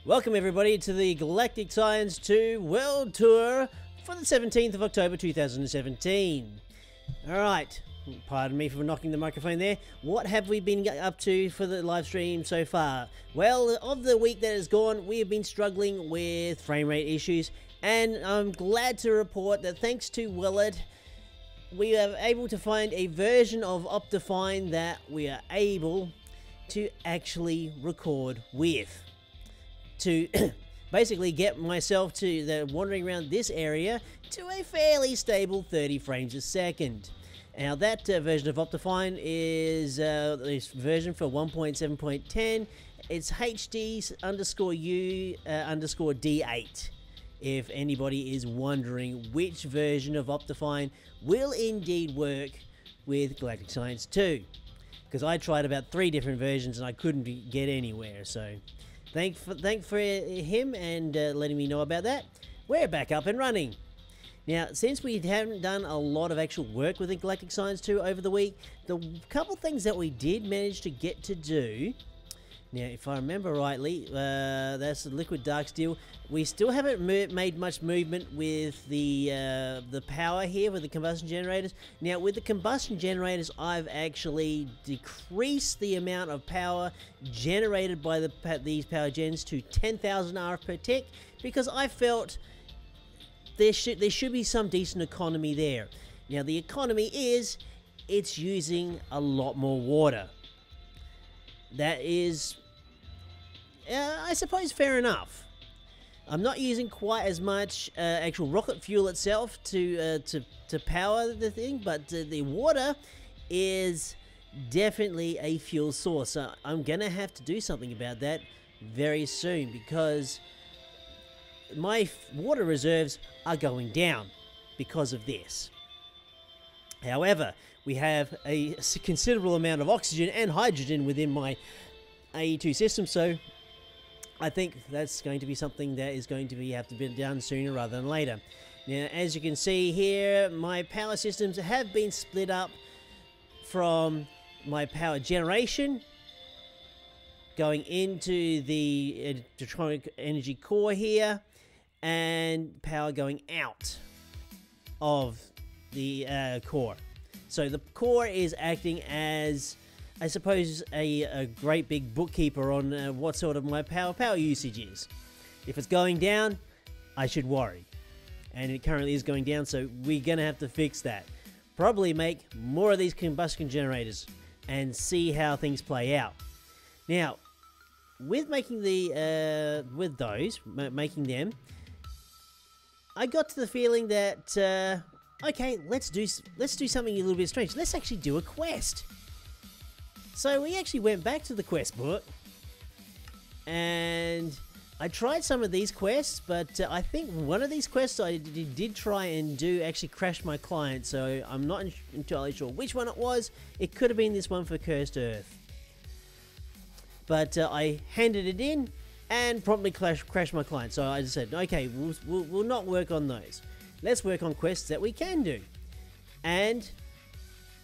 Welcome everybody to the Galactic Science 2 World Tour for the 17th of October 2017. Alright, pardon me for knocking the microphone there. What have we been up to for the live stream so far? Well, of the week that has gone, we have been struggling with frame rate issues, and I'm glad to report that thanks to Willard, we are able to find a version of Optifine that we are able to actually record with. To basically get myself to the wandering around this area to a fairly stable 30 frames a second. Now that version of Optifine is this version for 1.7.10. It's HD_U_D8. If anybody is wondering which version of Optifine will indeed work with Galactic Science 2. Because I tried about 3 different versions and I couldn't get anywhere, so thank for him and letting me know about that. We're back up and running. Now, since we haven't done a lot of actual work with the Galactic Science 2 over the week, the couple things that we did manage to get to do, now if I remember rightly, that's the liquid dark steel. We still haven't made much movement with the power here with the combustion generators. Now with the combustion generators, I've actually decreased the amount of power generated by these power gens to 10,000 RF per tick, because I felt there should be some decent economy there. Now the economy is, it's using a lot more water. That is, I suppose, fair enough. I'm not using quite as much actual rocket fuel itself to power the thing, but the water is definitely a fuel source. So I'm gonna have to do something about that very soon, because my water reserves are going down because of this. However, we have a considerable amount of oxygen and hydrogen within my AE2 system, so I think that's going to be something that is going to have to be done sooner rather than later. Now, as you can see here, my power systems have been split up from my power generation going into the electronic energy core here, and power going out of the core. So the core is acting as, I suppose, a great big bookkeeper on what sort of my power usage is. If it's going down, I should worry. And it currently is going down, so we're going to have to fix that. Probably make more of these combustion generators and see how things play out. Now, with making making them, I got to the feeling that okay, let's do something a little bit strange. Let's actually do a quest. So we actually went back to the quest book, and I tried some of these quests, but I think one of these quests I did try and do actually crashed my client, so I'm not entirely sure which one it was. It could have been this one for Cursed Earth. But I handed it in and promptly crashed my client, so I just said, okay, we'll not work on those. Let's work on quests that we can do. And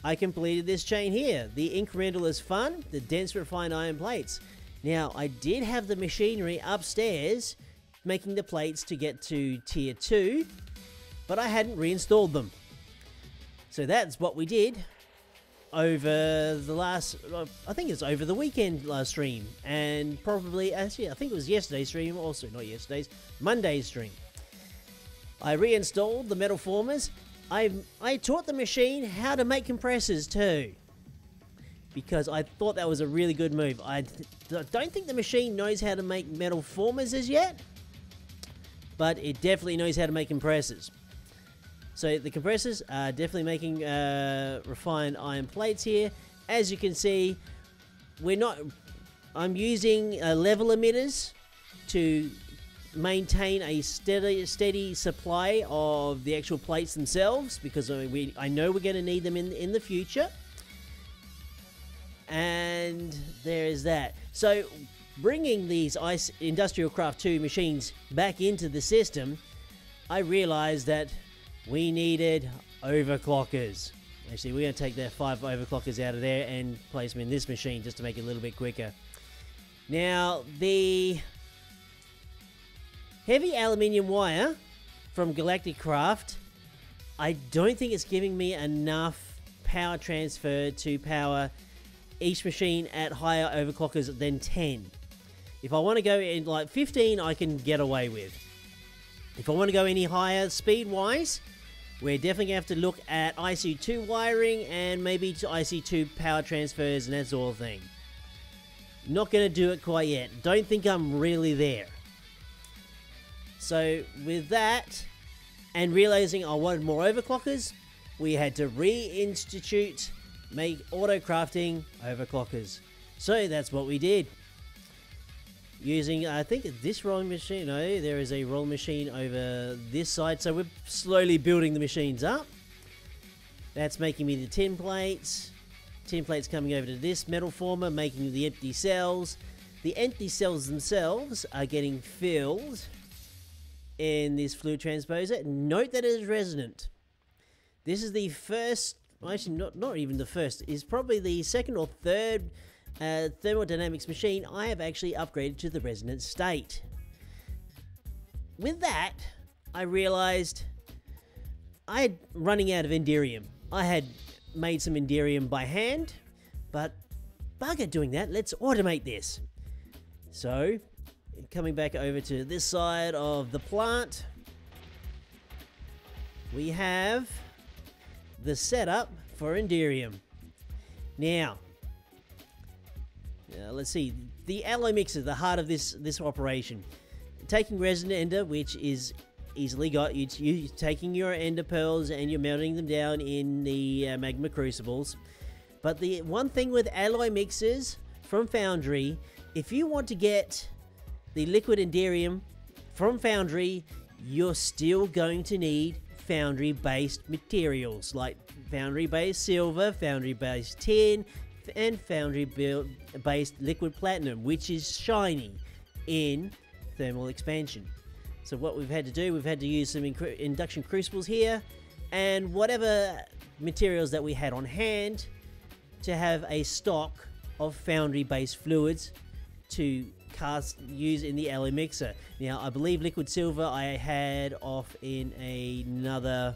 I completed this chain here. The incremental is fun, the dense refined iron plates. Now, I did have the machinery upstairs making the plates to get to tier 2, but I hadn't reinstalled them. So that's what we did over the last, I think it's over the weekend last stream, and probably, actually, I think it was yesterday's stream, also not yesterday's, Monday's stream. I reinstalled the metal formers. I taught the machine how to make compressors too, because I thought that was a really good move. I don't think the machine knows how to make metal formers as yet, but it definitely knows how to make compressors. So the compressors are definitely making refined iron plates here. As you can see, I'm using level emitters to maintain a steady supply of the actual plates themselves, because I know we're going to need them in the future. And there is that. So bringing these Industrial Craft 2 machines back into the system, I realized that we needed overclockers. Actually, we're going to take the 5 overclockers out of there and place them in this machine just to make it a little bit quicker. Now, the Heavy aluminium wire from Galactic Craft. I don't think it's giving me enough power transfer to power each machine at higher overclockers than 10. If I want to go in like 15, I can get away with. If I want to go any higher speed-wise, we're definitely going to have to look at IC2 wiring and maybe to IC2 power transfers and that sort of thing. Not going to do it quite yet. Don't think I'm really there. So with that, and realizing I wanted more overclockers, we had to reinstitute, make auto crafting overclockers. So that's what we did. Using, I think this rolling machine, no, there is a rolling machine over this side. So we're slowly building the machines up. That's making me the tin plates. Tin plates coming over to this metal former, making the empty cells. The empty cells themselves are getting filled in this fluid transposer. Note that it is resonant. This is the first, actually not even the first, is probably the second or third thermodynamics machine I have actually upgraded to the resonant state. With that, I realized I had running out of Enderium. I had made some Enderium by hand, but bugger doing that, let's automate this. So, coming back over to this side of the plant, we have the setup for Enderium. Now, let's see, the alloy mixer, the heart of this operation. Taking resin ender, which is easily got, you're taking your ender pearls and you're melting them down in the magma crucibles. But the one thing with alloy mixers from Foundry, if you want to get the liquid Enderium from Foundry, you're still going to need Foundry-based materials, like Foundry-based silver, Foundry-based tin, and Foundry-based liquid platinum, which is shiny in thermal expansion. So what we've had to do, we've had to use some induction crucibles here, and whatever materials that we had on hand to have a stock of Foundry-based fluids to use in the alloy mixer. Now, I believe liquid silver I had off in another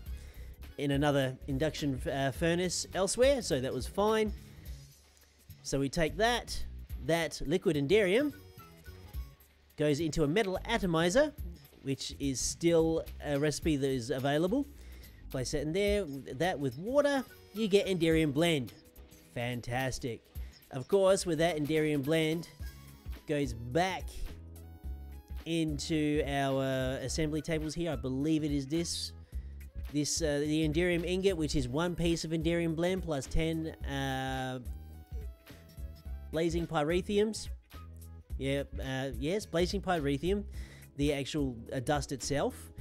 induction furnace elsewhere, so that was fine. So we take that liquid Enderium, goes into a metal atomizer, which is still a recipe that is available. Place it in there, that with water, you get Enderium blend. Fantastic. Of course, with that Enderium blend, goes back into our assembly tables here. I believe it is the Enderium ingot, which is one piece of Enderium blend plus 10 blazing pyrethiums. Yes, blazing pyrethium, the actual dust itself.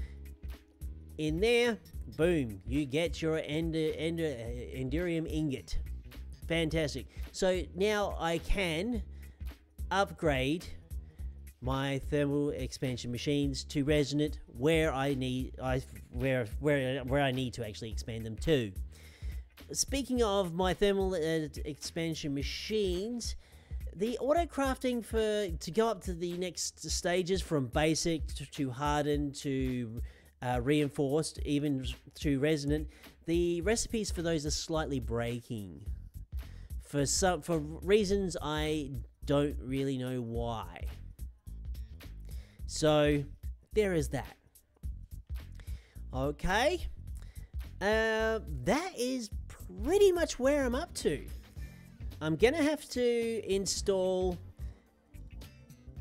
In there, boom, you get your Enderium ingot. Fantastic. So now I can upgrade my thermal expansion machines to resonant where I need to actually expand them to. Speaking of my thermal expansion machines, the auto crafting to go up to the next stages from basic to hardened to reinforced, even to resonant, the recipes for those are slightly breaking. For reasons I don't really know why. So there is that. Okay, that is pretty much where I'm up to. I'm gonna have to install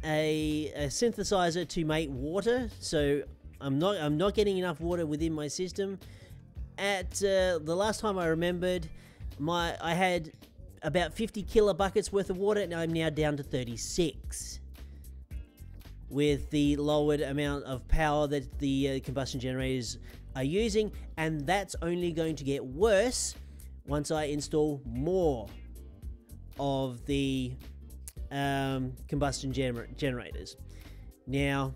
a synthesizer to make water. So I'm not getting enough water within my system. At the last time I remembered, I had about 50 kilobuckets worth of water, and I'm now down to 36. With the lowered amount of power that the combustion generators are using, and that's only going to get worse once I install more of the combustion generators. Now,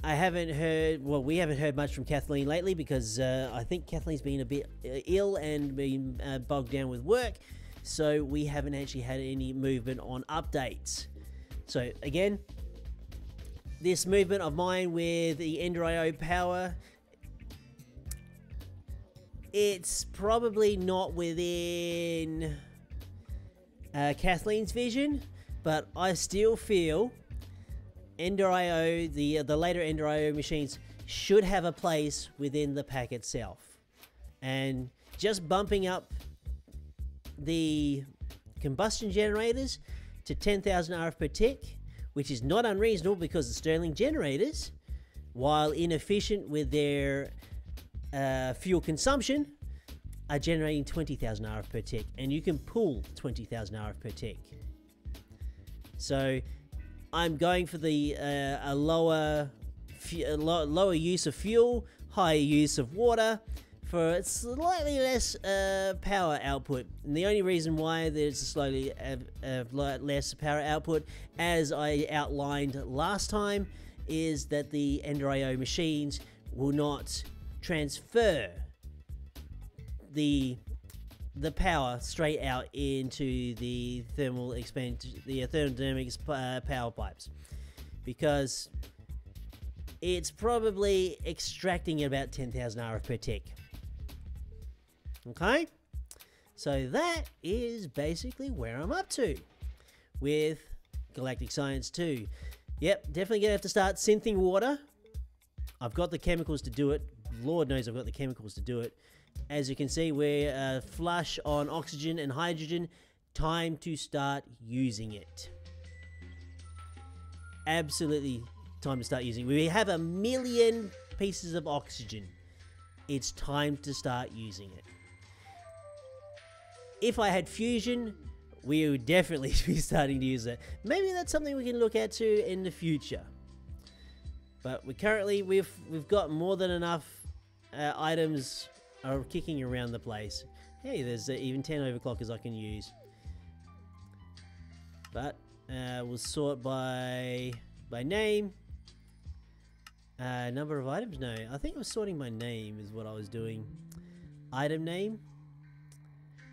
we haven't heard much from Kathleen lately because I think Kathleen's been a bit ill and been bogged down with work, so we haven't actually had any movement on updates. So again, this movement of mine with the Ender IO power, it's probably not within Kathleen's vision, but I still feel Ender IO, the later Ender IO machines, should have a place within the pack itself. And just bumping up the combustion generators to 10,000 RF per tick, which is not unreasonable because the Stirling generators, while inefficient with their fuel consumption, are generating 20,000 RF per tick, and you can pull 20,000 RF per tick. So I'm going for the lower use of fuel, higher use of water, for slightly less power output. And the only reason why there's a slightly less power output, as I outlined last time, is that the Ender IO machines will not transfer the power straight out into the thermodynamics power pipes, because it's probably extracting about 10,000 RF per tick. Okay, so that is basically where I'm up to with Galactic Science 2. Yep, definitely gonna have to start synthing water. I've got the chemicals to do it. Lord knows I've got the chemicals to do it. As you can see, we're flush on oxygen and hydrogen. Time to start using it. Absolutely time to start using it. We have 1 million pieces of oxygen. It's time to start using it. If I had fusion, we would definitely be starting to use it. Maybe that's something we can look at too in the future. But we've got more than enough items are kicking around the place. Hey, there's even 10 overclockers I can use. But we'll sort by name. Number of items? No, I think I was sorting by name is what I was doing. Item name.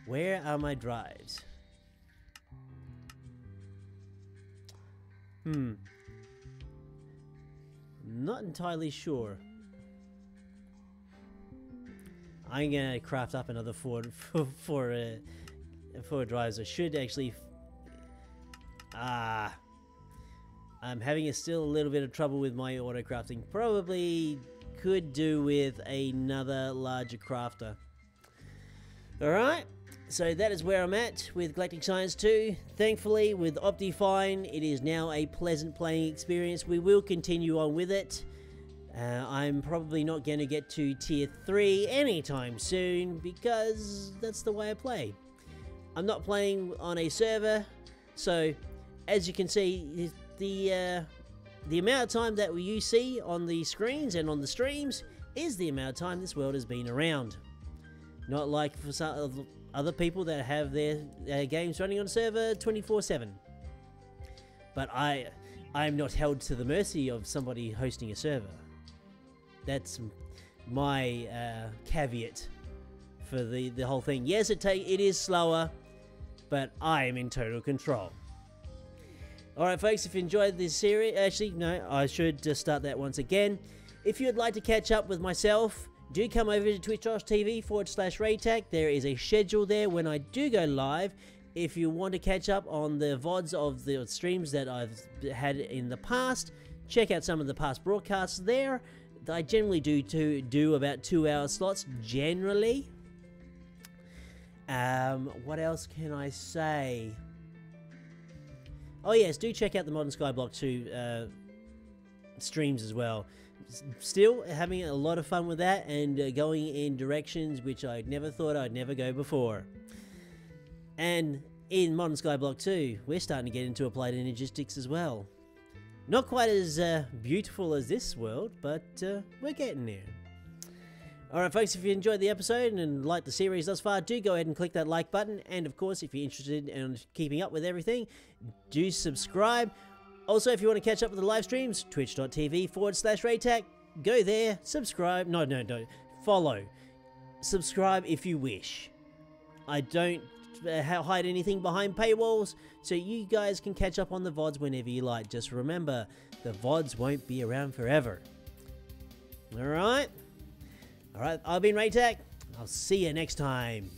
Where are my drives? Not entirely sure. I'm gonna craft up another four drives. I should actually. I'm having still a little bit of trouble with my auto crafting. Probably could do with another larger crafter. Alright, so that is where I'm at with Galactic Science 2. Thankfully, with Optifine, it is now a pleasant playing experience. We will continue on with it. I'm probably not going to get to tier 3 anytime soon, because that's the way I play. I'm not playing on a server, so as you can see, the amount of time that you see on the screens and on the streams is the amount of time this world has been around. Not like for some other people that have their games running on a server 24/7. But I'm not held to the mercy of somebody hosting a server. That's my caveat for the whole thing. Yes, it is slower, but I am in total control. Alright folks, if you enjoyed this series, actually no, I should just start that once again. If you'd like to catch up with myself, do come over to twitch.tv/Raytac. There is a schedule there when I do go live. If you want to catch up on the VODs of the streams that I've had in the past, check out some of the past broadcasts there. I generally do about 2-hour slots, generally. What else can I say? Oh yes, do check out the Modern Skyblock 2 streams as well. Still having a lot of fun with that, and going in directions which I never thought I'd never go before. And in Modern Skyblock 2, we're starting to get into applied energistics as well. Not quite as beautiful as this world, but we're getting there. Alright folks, if you enjoyed the episode and liked the series thus far, do go ahead and click that like button. And of course, if you're interested in keeping up with everything, do subscribe. Also, if you want to catch up with the live streams, twitch.tv/Raytac. Go there, subscribe. No. Follow. Subscribe if you wish. I don't hide anything behind paywalls, so you guys can catch up on the VODs whenever you like. Just remember, the VODs won't be around forever. Alright? Alright, I've been Raytech. I'll see you next time.